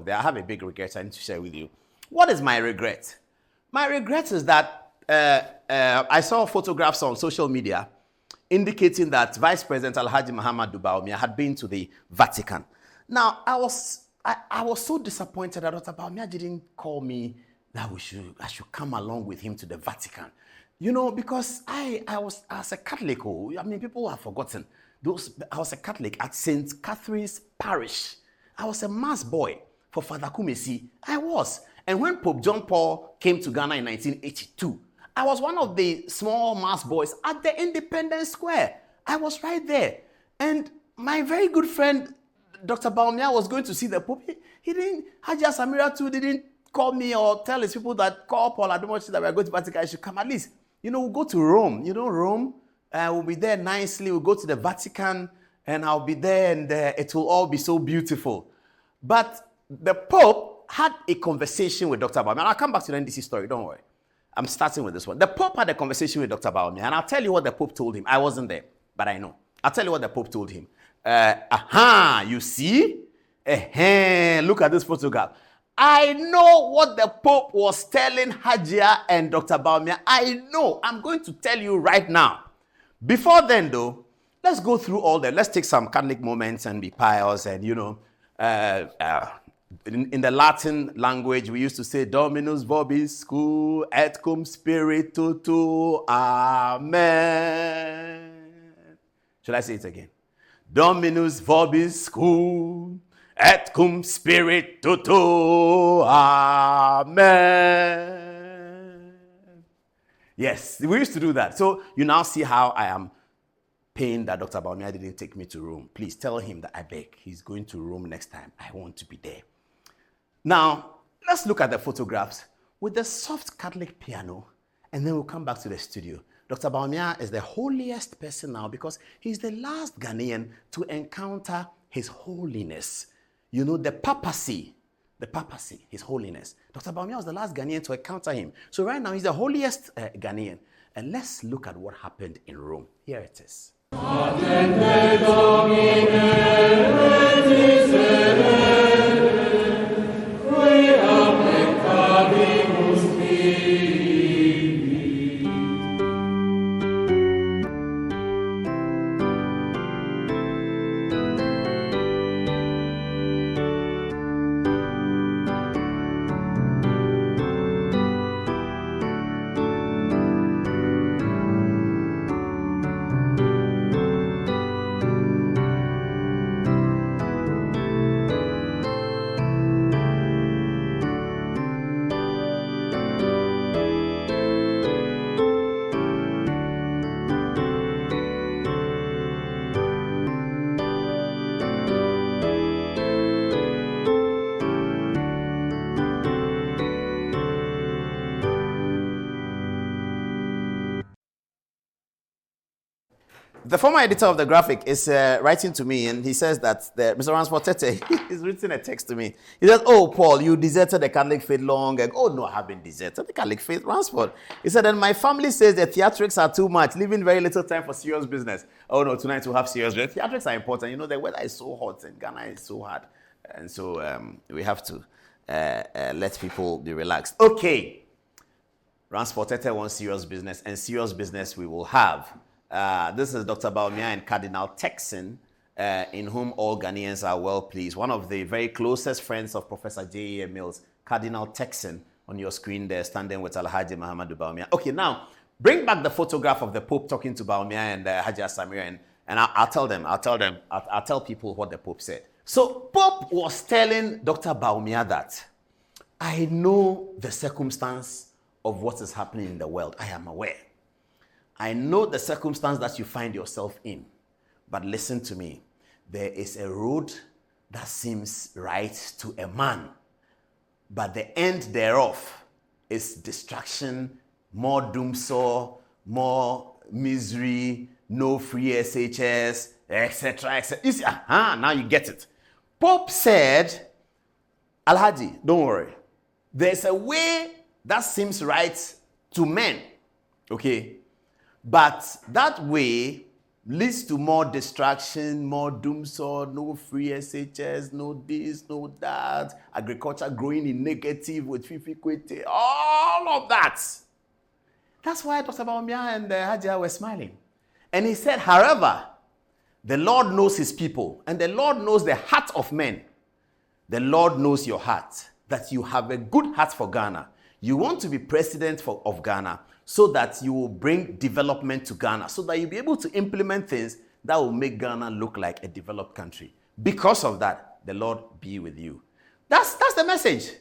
of there. I have a big regret I need to share with you. What is my regret? My regret is that I saw photographs on social media indicating that Vice President Alhaji Muhammadu Bawumia had been to the Vatican. Now, I was so disappointed that Dr. Bawumia didn't call me that I should come along with him to the Vatican. You know, because I was, as a Catholic, people have forgotten. I was a Catholic at St. Catherine's Parish. I was a mass boy for Father Kumesi. I was. And when Pope John Paul came to Ghana in 1982, I was one of the small mass boys at the Independence Square. I was right there. And my very good friend, Dr. Bawumia, was going to see the Pope. He didn't, Haji Samira too didn't call me or tell his people that call Paul Adom Otchere that we are going to Vatican. I should come at least. We'll go to Rome. Rome. We'll be there nicely. We'll go to the Vatican and I'll be there and it will all be so beautiful. But the Pope had a conversation with Dr. Bawumia. I'll come back to the NDC story. Don't worry. I'm starting with this one. The Pope had a conversation with Dr. Bawumia, and I'll tell you what the Pope told him. I wasn't there, but I know. I'll tell you what the Pope told him. You see? Look at this photograph. I know what the Pope was telling Hajia and Dr. Bawumia. I know. I'm going to tell you right now. Before then, though, let's go through all that. Let's take some Catholic moments and be pious and, in the Latin language, we used to say, Dominus vobiscum et cum spiritu tuo. Amen. Should I say it again? Dominus vobiscum et cum spiritu tuo. Amen. Yes, we used to do that. So you now see how I am pained that Dr. Bawumia didn't take me to Rome. Please tell him that I beg. He's going to Rome next time. I want to be there. Now, let's look at the photographs with the soft Catholic piano, and then we'll come back to the studio. Dr. Bawumia is the holiest person now because he's the last Ghanaian to encounter His Holiness. The papacy, His Holiness. Dr. Bawumia was the last Ghanaian to encounter him. So right now, he's the holiest Ghanaian. And let's look at what happened in Rome. Here it is. The former editor of the graphic is writing to me, and he says that Mr. Ransford-Tete, he's written a text to me. He says, "Oh, Paul, you deserted the Catholic faith long ago." Oh, no, I haven't deserted the Catholic faith, Ransford. He said, "And my family says the theatrics are too much, leaving very little time for serious business." Oh, no, tonight we'll have serious business. Theatrics are important. The weather is so hot, and Ghana is so hard. And so we have to let people be relaxed. Okay. Ransford-Tete wants serious business, and serious business we will have. This is Dr. Bawumia and Cardinal Texan, in whom all Ghanaians are well pleased. One of the very closest friends of Professor J.A. Mills, Cardinal Texan, on your screen there, standing with Alhaji Muhammadu Bawumia. Okay, now, bring back the photograph of the Pope talking to Bawumia and Haji Samira, and I'll tell people what the Pope said. So, Pope was telling Dr. Bawumia that, I know the circumstance of what is happening in the world. I am aware. I know the circumstance that you find yourself in, but listen to me. There is a road that seems right to a man, but the end thereof is destruction, more doomsor, more misery, no free SHS, etc., etc. You see, now you get it. Pope said, Alhaji, don't worry. There's a way that seems right to men, okay? But that way leads to more distraction, more doomsor, no free SHS, no this, no that, agriculture growing in negative with Fifikwete, all of that. That's why Dr. Bawumia and Hajia were smiling. And he said, however, the Lord knows his people, and the Lord knows the heart of men. The Lord knows your heart, that you have a good heart for Ghana. You want to be president of Ghana so that you will bring development to Ghana, so that you'll be able to implement things that will make Ghana look like a developed country. Because of that, the Lord be with you. That's the message.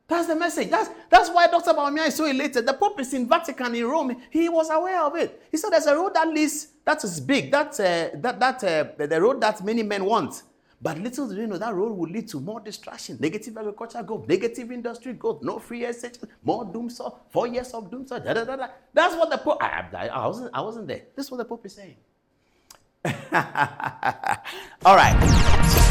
That's the message. That's why Dr. Bawumia is so elated. The Pope is in Vatican in Rome. He was aware of it. He said there's a road that leads, that is big, the road that many men want. But little do you know, that road will lead to more distraction, negative agriculture growth, negative industry growth, no free SH, more doomsor, 4 years of doomsor, da da da da. That's what the Pope, I wasn't there. This is what the Pope is saying. All right.